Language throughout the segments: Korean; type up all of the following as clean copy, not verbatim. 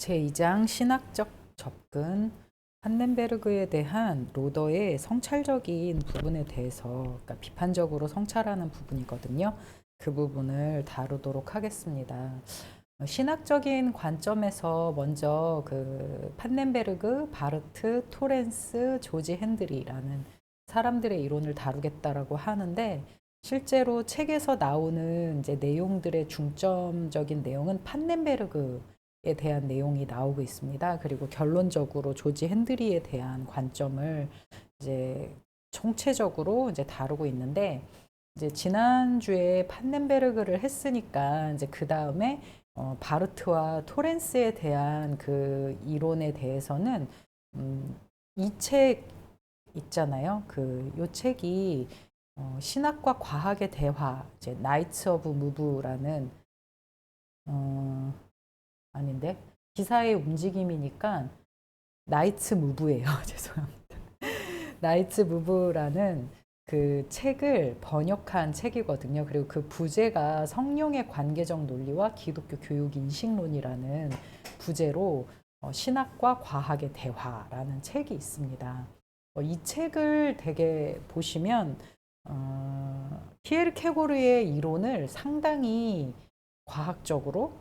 제2장 신학적 접근. 판넨베르그에 대한 로더의 성찰적인 부분에 대해서, 그러니까 비판적으로 성찰하는 부분이거든요. 그 부분을 다루도록 하겠습니다. 신학적인 관점에서 먼저 그 판넨베르그, 바르트, 토렌스, 조지 핸들이라는 사람들의 이론을 다루겠다라고 하는데, 실제로 책에서 나오는 이제 내용들의 중점적인 내용은 판넨베르그에 대한 내용이 나오고 있습니다. 그리고 결론적으로 조지 핸드리에 대한 관점을 이제 총체적으로 이제 다루고 있는데, 이제 지난주에 판넨베르그를 했으니까 이제 그 다음에 바르트와 토렌스에 대한 그 이론에 대해서는 이 책 있잖아요. 요 책이 신학과 과학의 대화, 이제 나이츠 오브 무브라는 아닌데 기사의 움직임이니까 나이츠 무브예요. 죄송합니다. 나이츠 무브라는 그 책을 번역한 책이거든요. 그리고 그 부제가 성령의 관계적 논리와 기독교 교육 인식론이라는 부제로 신학과 과학의 대화라는 책이 있습니다. 이 책을 되게 보시면 피에르 케고르의 이론을 상당히 과학적으로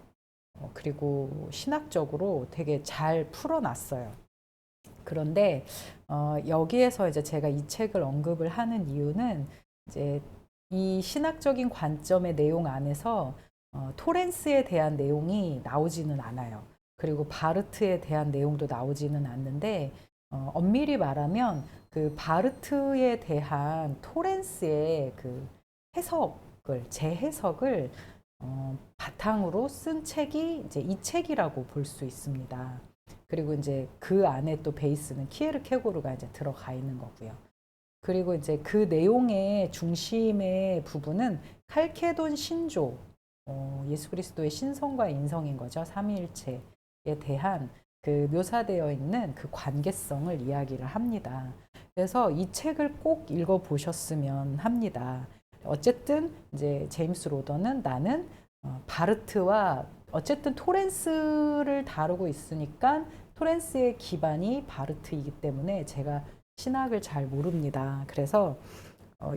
그리고 신학적으로 되게 잘 풀어놨어요. 그런데 여기에서 이제 제가 이 책을 언급을 하는 이유는 이제 이 신학적인 관점의 내용 안에서 토렌스에 대한 내용이 나오지는 않아요. 그리고 바르트에 대한 내용도 나오지는 않는데 엄밀히 말하면 그 바르트에 대한 토렌스의 그 해석을 재해석을 바탕으로 쓴 책이 이제 이 책이라고 볼 수 있습니다. 그리고 이제 그 안에 또 베이스는 키에르 케고르가 이제 들어가 있는 거고요. 그리고 이제 그 내용의 중심의 부분은 칼케돈 신조, 예수 그리스도의 신성과 인성인 거죠. 삼위일체에 대한 그 묘사되어 있는 그 관계성을 이야기를 합니다. 그래서 이 책을 꼭 읽어 보셨으면 합니다. 어쨌든 이제 제임스 로더는 나는 바르트와 어쨌든 토렌스를 다루고 있으니까 토렌스의 기반이 바르트이기 때문에 제가 신학을 잘 모릅니다. 그래서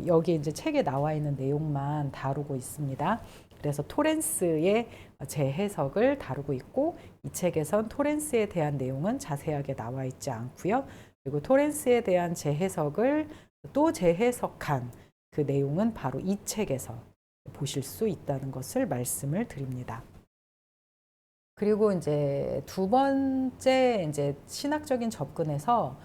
여기 이제 책에 나와 있는 내용만 다루고 있습니다. 그래서 토렌스의 재해석을 다루고 있고 이 책에선 토렌스에 대한 내용은 자세하게 나와 있지 않고요. 그리고 토렌스에 대한 재해석을 또 재해석한 그 내용은 바로 이 책에서 보실 수 있다는 것을 말씀을 드립니다. 그리고 이제 두 번째 이제 신학적인 접근에서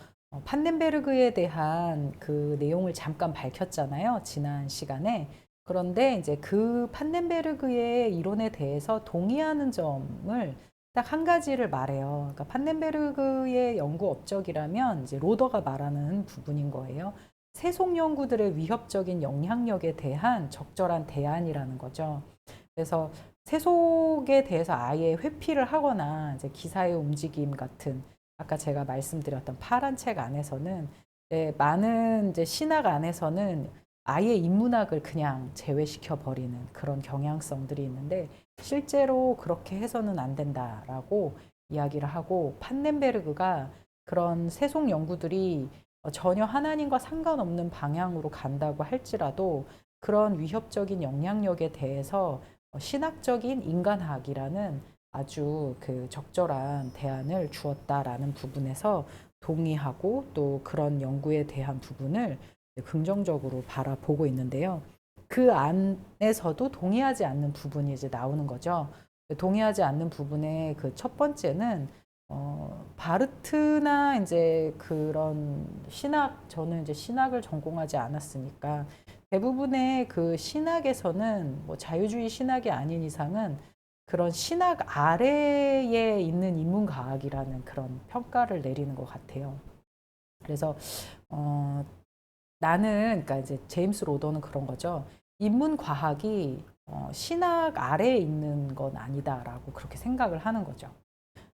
판넨베르그에 대한 그 내용을 잠깐 밝혔잖아요. 지난 시간에. 그런데 이제 그 판넨베르그의 이론에 대해서 동의하는 점을 딱 한 가지를 말해요. 그러니까 판넨베르그의 연구 업적이라면 이제 로더가 말하는 부분인 거예요. 세속 연구들의 위협적인 영향력에 대한 적절한 대안이라는 거죠. 그래서 세속에 대해서 아예 회피를 하거나 이제 기사의 움직임 같은 아까 제가 말씀드렸던 파란 책 안에서는 많은 이제 신학 안에서는 아예 인문학을 그냥 제외시켜 버리는 그런 경향성들이 있는데 실제로 그렇게 해서는 안 된다라고 이야기를 하고 판넨베르그가 그런 세속 연구들이 전혀 하나님과 상관없는 방향으로 간다고 할지라도 그런 위협적인 영향력에 대해서 신학적인 인간학이라는 아주 그 적절한 대안을 주었다라는 부분에서 동의하고 또 그런 연구에 대한 부분을 긍정적으로 바라보고 있는데요. 그 안에서도 동의하지 않는 부분이 이제 나오는 거죠. 동의하지 않는 부분의 그 첫 번째는 바르트나 이제 그런 신학, 저는 이제 신학을 전공하지 않았으니까 대부분의 그 신학에서는 뭐 자유주의 신학이 아닌 이상은 그런 신학 아래에 있는 인문과학이라는 그런 평가를 내리는 것 같아요. 그래서 나는 그러니까 이제 제임스 로더는 그런 거죠. 인문과학이 신학 아래에 있는 건 아니다라고 그렇게 생각을 하는 거죠.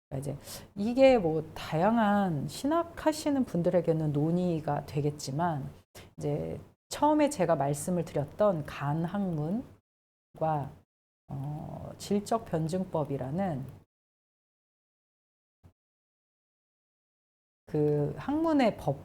그러니까 이제 이게 뭐 다양한 신학하시는 분들에게는 논의가 되겠지만 이제 처음에 제가 말씀을 드렸던 간학문과 질적 변증법이라는 그 학문의 법,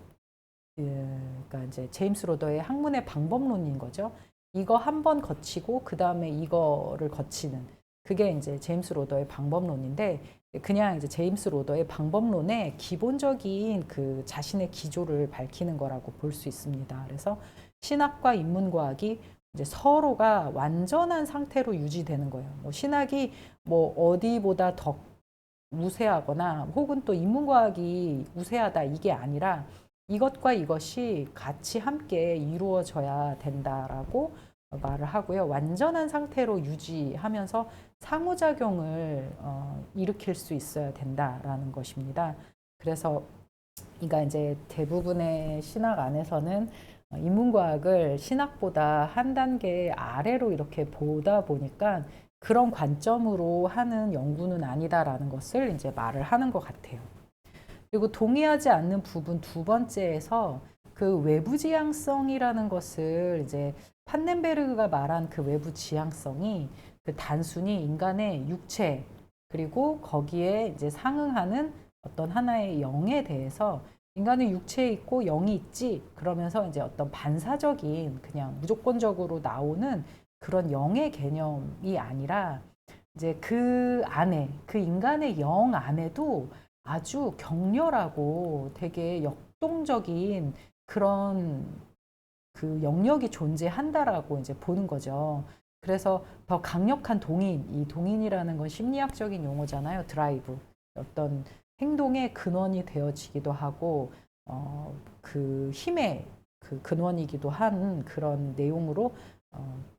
그러니까 이제 제임스 로더의 학문의 방법론인 거죠. 이거 한 번 거치고 그 다음에 이거를 거치는 그게 이제 제임스 로더의 방법론인데 그냥 이제 제임스 로더의 방법론의 기본적인 그 자신의 기조를 밝히는 거라고 볼 수 있습니다. 그래서 신학과 인문과학이 이제 서로가 완전한 상태로 유지되는 거예요. 뭐 신학이 뭐 어디보다 더 우세하거나 혹은 또 인문과학이 우세하다 이게 아니라 이것과 이것이 같이 함께 이루어져야 된다라고 말을 하고요. 완전한 상태로 유지하면서 상호작용을 일으킬 수 있어야 된다라는 것입니다. 그래서 그러니까 이제 대부분의 신학 안에서는 인문과학을 신학보다 한 단계 아래로 이렇게 보다 보니까 그런 관점으로 하는 연구는 아니다라는 것을 이제 말을 하는 것 같아요. 그리고 동의하지 않는 부분 두 번째에서 그 외부 지향성이라는 것을 이제 판넨베르그가 말한 그 외부 지향성이 그 단순히 인간의 육체 그리고 거기에 이제 상응하는 어떤 하나의 영에 대해서 인간의 육체에 있고 영이 있지 그러면서 이제 어떤 반사적인 그냥 무조건적으로 나오는 그런 영의 개념이 아니라 이제 그 안에 그 인간의 영 안에도 아주 격렬하고 되게 역동적인 그런 그 영역이 존재한다라고 이제 보는 거죠. 그래서 더 강력한 동인, 이 동인이라는 건 심리학적인 용어잖아요. 드라이브. 어떤 행동의 근원이 되어지기도 하고, 그 힘의 그 근원이기도 한 그런 내용으로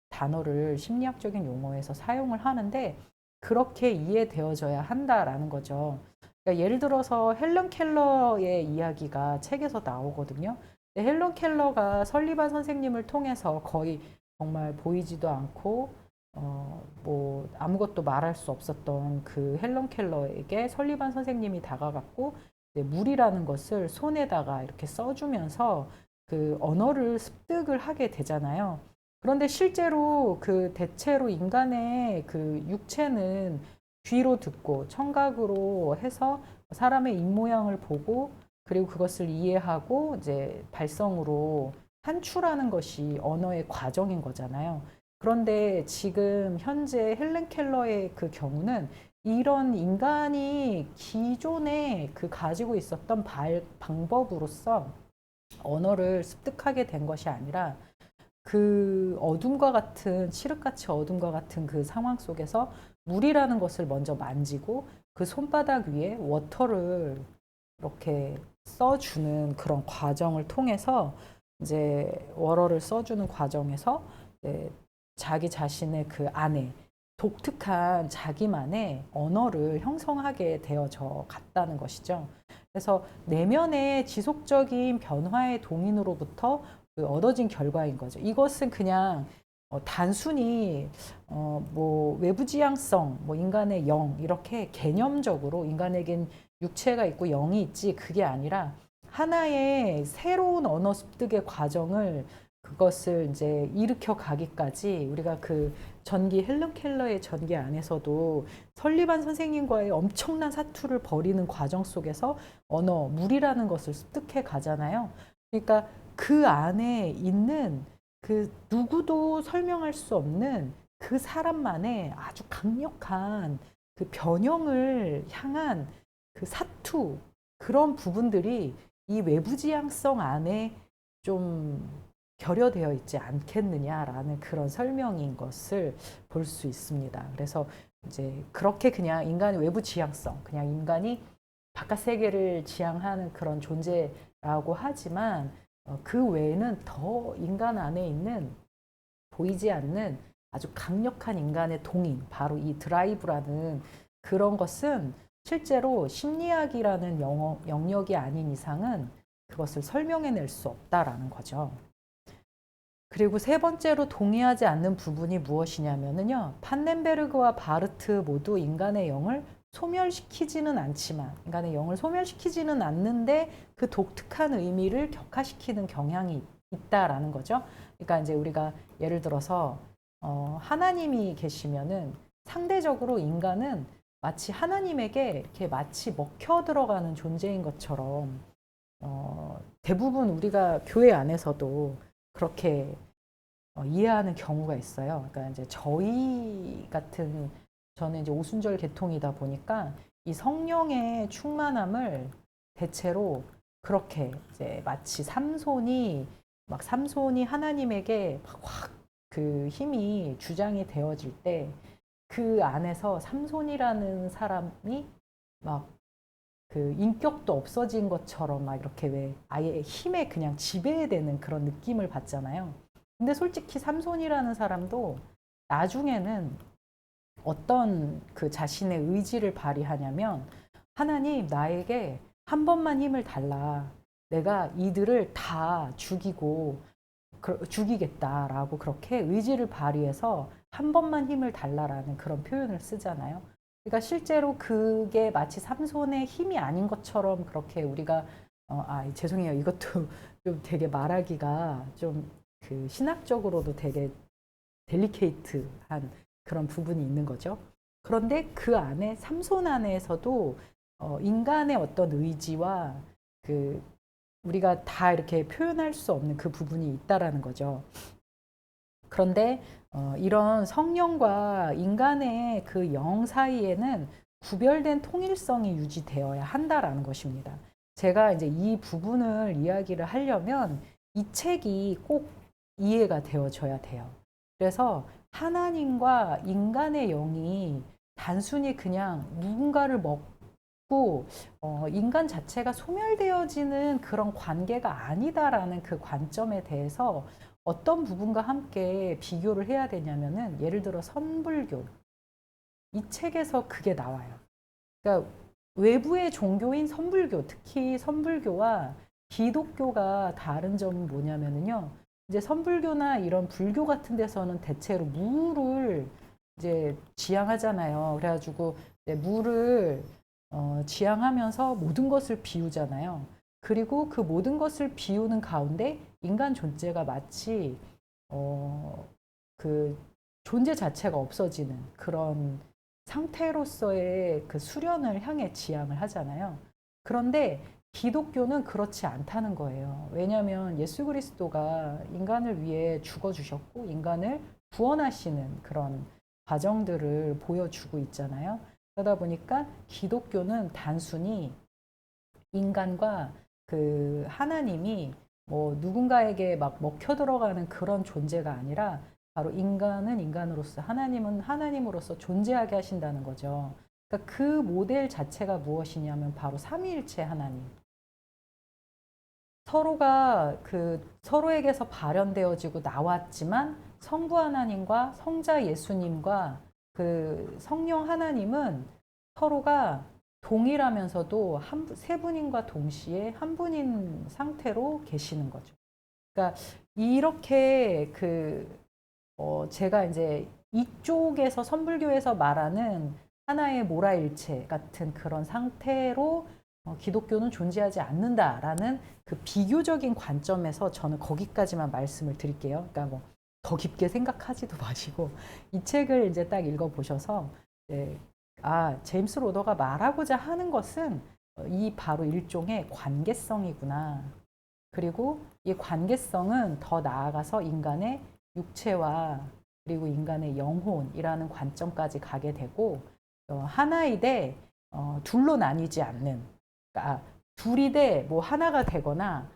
단어를 심리학적인 용어에서 사용을 하는데 그렇게 이해되어져야 한다라는 거죠. 그러니까 예를 들어서 헬런 켈러의 이야기가 책에서 나오거든요. 헬런 켈러가 설리반 선생님을 통해서 거의 정말 보이지도 않고 뭐 아무것도 말할 수 없었던 그 헬런 켈러에게 설리반 선생님이 다가갔고 물이라는 것을 손에다가 이렇게 써주면서 그 언어를 습득을 하게 되잖아요. 그런데 실제로 그 대체로 인간의 그 육체는 귀로 듣고 청각으로 해서 사람의 입모양을 보고 그리고 그것을 이해하고 이제 발성으로 산출하는 것이 언어의 과정인 거잖아요. 그런데 지금 현재 헬렌 켈러의 그 경우는 이런 인간이 기존에 그 가지고 있었던 방법으로서 언어를 습득하게 된 것이 아니라 그 어둠과 같은 칠흑같이 어둠과 같은 그 상황 속에서 물이라는 것을 먼저 만지고 그 손바닥 위에 워터를 이렇게 써주는 그런 과정을 통해서 이제 워러를 써주는 과정에서 자기 자신의 그 안에 독특한 자기만의 언어를 형성하게 되어져 갔다는 것이죠. 그래서 내면의 지속적인 변화의 동인으로부터 그 얻어진 결과인 거죠. 이것은 그냥 단순히 뭐 외부 지향성, 뭐 인간의 영 이렇게 개념적으로 인간에겐 육체가 있고 영이 있지 그게 아니라 하나의 새로운 언어 습득의 과정을 그것을 이제 일으켜 가기까지 우리가 그 전기 헬런 켈러의 전기 안에서도 설리반 선생님과의 엄청난 사투를 벌이는 과정 속에서 언어 물이라는 것을 습득해 가잖아요. 그러니까 그 안에 있는 그 누구도 설명할 수 없는 그 사람만의 아주 강력한 그 변형을 향한 그 사투 그런 부분들이 이 외부 지향성 안에 좀 결여되어 있지 않겠느냐라는 그런 설명인 것을 볼 수 있습니다. 그래서 이제 그렇게 그냥 인간의 외부 지향성, 그냥 인간이 바깥 세계를 지향하는 그런 존재라고 하지만 그 외에는 더 인간 안에 있는 보이지 않는 아주 강력한 인간의 동인, 바로 이 드라이브라는 그런 것은 실제로 심리학이라는 영역이 아닌 이상은 그것을 설명해낼 수 없다라는 거죠. 그리고 세 번째로 동의하지 않는 부분이 무엇이냐면요. 판넨베르그와 바르트 모두 인간의 영을 소멸시키지는 않지만, 인간의 영을 소멸시키지는 않는데 그 독특한 의미를 격화시키는 경향이 있다라는 거죠. 그러니까 이제 우리가 예를 들어서 하나님이 계시면은 상대적으로 인간은 마치 하나님에게 이렇게 마치 먹혀 들어가는 존재인 것처럼 대부분 우리가 교회 안에서도 그렇게 이해하는 경우가 있어요. 그러니까 이제 저희 같은 저는 이제 오순절 계통이다 보니까 이 성령의 충만함을 대체로 그렇게 이제 마치 삼손이 하나님에게 확 그 힘이 주장이 되어질 때 그 안에서 삼손이라는 사람이 막 그 인격도 없어진 것처럼 막 이렇게 왜 아예 힘에 그냥 지배되는 그런 느낌을 받잖아요. 근데 솔직히 삼손이라는 사람도 나중에는 어떤 그 자신의 의지를 발휘하냐면 하나님 나에게 한 번만 힘을 달라. 내가 이들을 다 죽이겠다라고 그렇게 의지를 발휘해서 한 번만 힘을 달라라는 그런 표현을 쓰잖아요. 그러니까 실제로 그게 마치 삼손의 힘이 아닌 것처럼 그렇게 우리가 죄송해요. 이것도 좀 되게 말하기가 좀 그 신학적으로도 되게 델리케이트한 그런 부분이 있는 거죠. 그런데 그 안에 삼손 안에서도 인간의 어떤 의지와 그 우리가 다 이렇게 표현할 수 없는 그 부분이 있다라는 거죠. 그런데 이런 성령과 인간의 그 영 사이에는 구별된 통일성이 유지되어야 한다라는 것입니다. 제가 이제 이 부분을 이야기를 하려면 이 책이 꼭 이해가 되어져야 돼요. 그래서 하나님과 인간의 영이 단순히 그냥 누군가를 먹고 인간 자체가 소멸되어지는 그런 관계가 아니다라는 그 관점에 대해서 어떤 부분과 함께 비교를 해야 되냐면은 예를 들어 선불교 이 책에서 그게 나와요. 그러니까 외부의 종교인 선불교, 특히 선불교와 기독교가 다른 점은 뭐냐면은요. 이제 선불교나 이런 불교 같은 데서는 대체로 무를 이제 지향하잖아요. 그래가지고 이제 무를 지향하면서 모든 것을 비우잖아요. 그리고 그 모든 것을 비우는 가운데 인간 존재가 마치 그 존재 자체가 없어지는 그런 상태로서의 그 수련을 향해 지향을 하잖아요. 그런데 기독교는 그렇지 않다는 거예요. 왜냐하면 예수 그리스도가 인간을 위해 죽어주셨고 인간을 구원하시는 그런 과정들을 보여주고 있잖아요. 그러다 보니까 기독교는 단순히 인간과 그 하나님이 뭐 누군가에게 막 먹혀 들어가는 그런 존재가 아니라 바로 인간은 인간으로서 하나님은 하나님으로서 존재하게 하신다는 거죠. 그러니까 그 모델 자체가 무엇이냐면 바로 삼위일체 하나님. 서로가 그 서로에게서 발현되어지고 나왔지만 성부 하나님과 성자 예수님과 그 성령 하나님은 서로가 동일하면서도 세 분인과 동시에 한 분인 상태로 계시는 거죠. 그러니까 이렇게 제가 이제 이쪽에서 선불교에서 말하는 하나의 모라일체 같은 그런 상태로 기독교는 존재하지 않는다라는 그 비교적인 관점에서 저는 거기까지만 말씀을 드릴게요. 그러니까 뭐 더 깊게 생각하지도 마시고 이 책을 이제 딱 읽어보셔서 제임스 로더가 말하고자 하는 것은 이 바로 일종의 관계성이구나. 그리고 이 관계성은 더 나아가서 인간의 육체와 그리고 인간의 영혼이라는 관점까지 가게 되고 하나이되 둘로 나뉘지 않는 그러니까 둘이 돼 뭐 하나가 되거나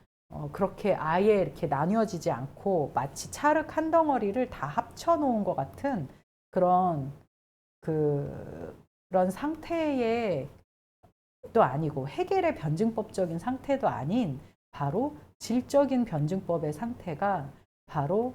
그렇게 아예 이렇게 나뉘어지지 않고 마치 찰흙 한 덩어리를 다 합쳐 놓은 것 같은 그런 그런 상태의 또 아니고 해결의 변증법적인 상태도 아닌 바로 질적인 변증법의 상태가 바로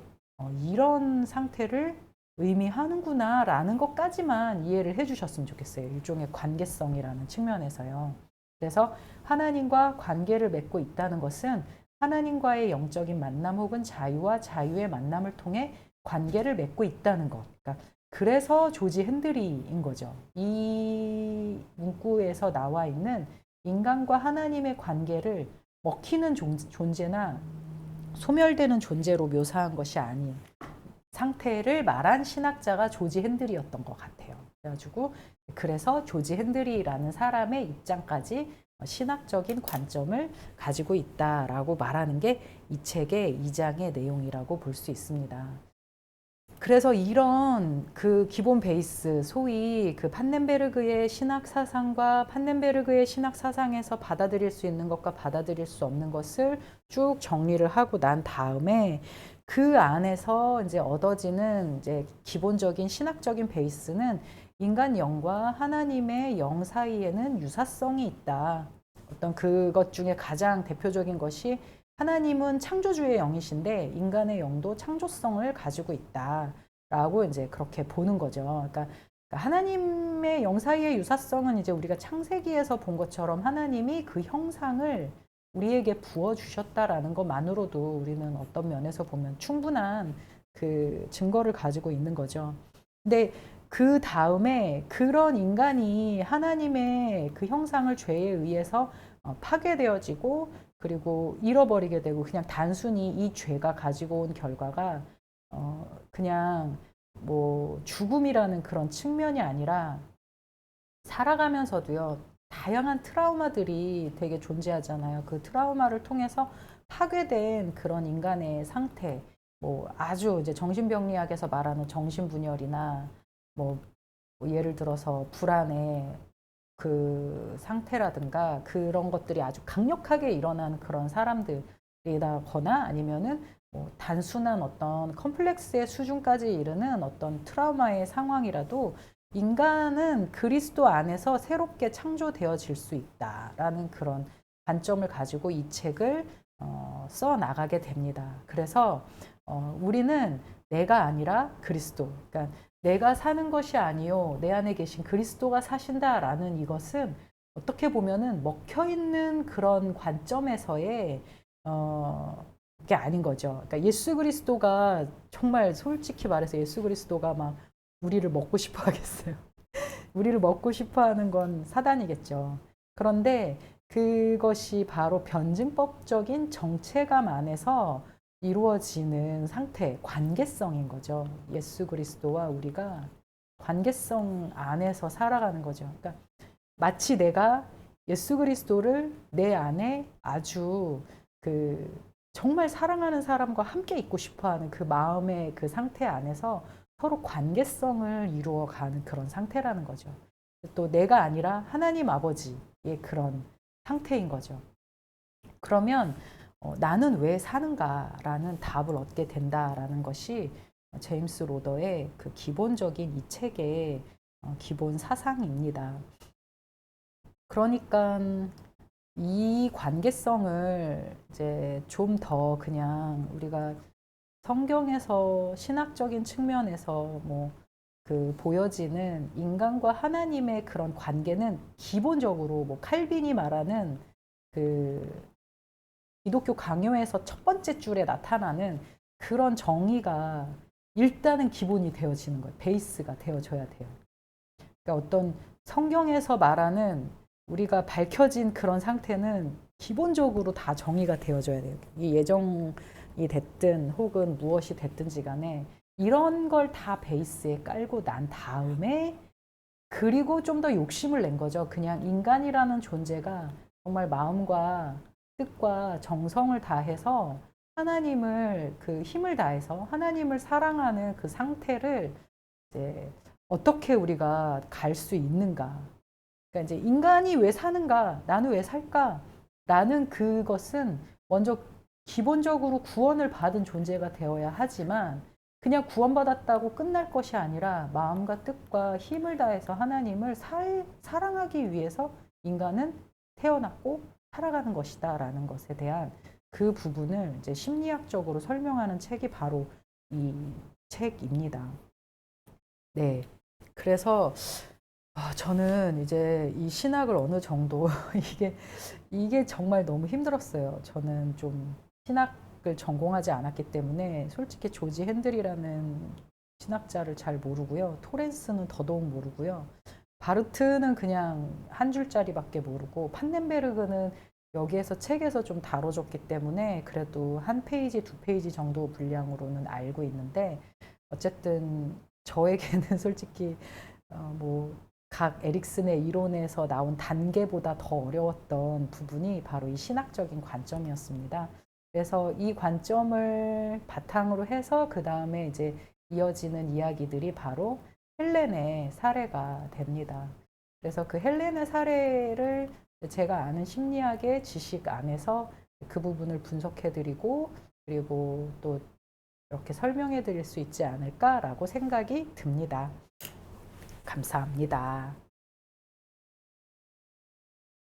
이런 상태를 의미하는구나라는 것까지만 이해를 해주셨으면 좋겠어요. 일종의 관계성이라는 측면에서요. 그래서 하나님과 관계를 맺고 있다는 것은 하나님과의 영적인 만남 혹은 자유와 자유의 만남을 통해 관계를 맺고 있다는 것. 그러니까 그래서 조지 핸드리인 거죠. 이 문구에서 나와 있는 인간과 하나님의 관계를 먹히는 존재나 소멸되는 존재로 묘사한 것이 아닌 상태를 말한 신학자가 조지 핸들이었던 것 같아요. 그래가지고 그래서 조지 핸들이라는 사람의 입장까지 신학적인 관점을 가지고 있다라고 말하는 게 이 책의 2장의 내용이라고 볼 수 있습니다. 그래서 이런 그 기본 베이스, 소위 그 판넨베르그의 신학 사상과 판넨베르그의 신학 사상에서 받아들일 수 있는 것과 받아들일 수 없는 것을 쭉 정리를 하고 난 다음에 그 안에서 이제 얻어지는 이제 기본적인 신학적인 베이스는 인간 영과 하나님의 영 사이에는 유사성이 있다. 어떤 그것 중에 가장 대표적인 것이 하나님은 창조주의 영이신데 인간의 영도 창조성을 가지고 있다라고 이제 그렇게 보는 거죠. 그러니까 하나님의 영 사이의 유사성은 이제 우리가 창세기에서 본 것처럼 하나님이 그 형상을 우리에게 부어 주셨다라는 것만으로도 우리는 어떤 면에서 보면 충분한 그 증거를 가지고 있는 거죠. 근데 그 다음에 그런 인간이 하나님의 그 형상을 죄에 의해서 파괴되어지고 그리고 잃어버리게 되고 그냥 단순히 이 죄가 가지고 온 결과가 그냥 뭐 죽음이라는 그런 측면이 아니라 살아가면서도요 다양한 트라우마들이 되게 존재하잖아요. 그 트라우마를 통해서 파괴된 그런 인간의 상태, 뭐 아주 이제 정신병리학에서 말하는 정신분열이나 뭐 예를 들어서 불안의 그 상태라든가 그런 것들이 아주 강력하게 일어나는 그런 사람들이다거나 아니면은 뭐 단순한 어떤 컴플렉스의 수준까지 이르는 어떤 트라우마의 상황이라도 인간은 그리스도 안에서 새롭게 창조되어질 수 있다라는 그런 관점을 가지고 이 책을 써 나가게 됩니다. 그래서 우리는 내가 아니라 그리스도, 그러니까 내가 사는 것이 아니요 내 안에 계신 그리스도가 사신다라는 이것은 어떻게 보면은 먹혀 있는 그런 관점에서의 게 아닌 거죠. 그러니까 예수 그리스도가 정말 솔직히 말해서 예수 그리스도가 막 우리를 먹고 싶어 하겠어요. 우리를 먹고 싶어 하는 건 사단이겠죠. 그런데 그것이 바로 변증법적인 정체감 안에서 이루어지는 상태, 관계성인 거죠. 예수 그리스도와 우리가 관계성 안에서 살아가는 거죠. 그러니까 마치 내가 예수 그리스도를 내 안에 아주 그 정말 사랑하는 사람과 함께 있고 싶어 하는 그 마음의 그 상태 안에서 서로 관계성을 이루어가는 그런 상태라는 거죠. 또 내가 아니라 하나님 아버지의 그런 상태인 거죠. 그러면 나는 왜 사는가라는 답을 얻게 된다라는 것이 제임스 로더의 그 기본적인 이 책의 기본 사상입니다. 그러니까 이 관계성을 이제 좀 더 그냥 우리가 성경에서 신학적인 측면에서 뭐 그 보여지는 인간과 하나님의 그런 관계는 기본적으로 뭐 칼빈이 말하는 그 기독교 강요에서 첫 번째 줄에 나타나는 그런 정의가 일단은 기본이 되어지는 거예요. 베이스가 되어져야 돼요. 그러니까 어떤 성경에서 말하는 우리가 밝혀진 그런 상태는 기본적으로 다 정의가 되어져야 돼요. 이 예정이 됐든 혹은 무엇이 됐든지 간에 이런 걸 다 베이스에 깔고 난 다음에 그리고 좀 더 욕심을 낸 거죠. 그냥 인간이라는 존재가 정말 마음과 뜻과 정성을 다해서 하나님을 그 힘을 다해서 하나님을 사랑하는 그 상태를 이제 어떻게 우리가 갈 수 있는가. 그러니까 이제 인간이 왜 사는가, 나는 왜 살까? 라는 그것은 먼저 기본적으로 구원을 받은 존재가 되어야 하지만 그냥 구원받았다고 끝날 것이 아니라 마음과 뜻과 힘을 다해서 하나님을 사랑하기 위해서 인간은 태어났고 살아가는 것이다 라는 것에 대한 그 부분을 이제 심리학적으로 설명하는 책이 바로 이 책입니다. 네. 그래서 저는 이제 이 신학을 어느 정도 이게 정말 너무 힘들었어요. 저는 좀 신학을 전공하지 않았기 때문에 솔직히 조지 핸들이라는 신학자를 잘 모르고요. 토렌스는 더더욱 모르고요. 바르트는 그냥 한 줄짜리밖에 모르고 판넨베르그는 여기에서 책에서 좀 다뤄졌기 때문에 그래도 한 페이지, 두 페이지 정도 분량으로는 알고 있는데 어쨌든 저에게는 솔직히 뭐 각 에릭슨의 이론에서 나온 단계보다 더 어려웠던 부분이 바로 이 신학적인 관점이었습니다. 그래서 이 관점을 바탕으로 해서 그 다음에 이제 이어지는 이야기들이 바로 헬렌의 사례가 됩니다. 그래서 그 헬렌의 사례를 제가 아는 심리학의 지식 안에서 그 부분을 분석해드리고 그리고 또 이렇게 설명해 드릴 수 있지 않을까라고 생각이 듭니다. 감사합니다.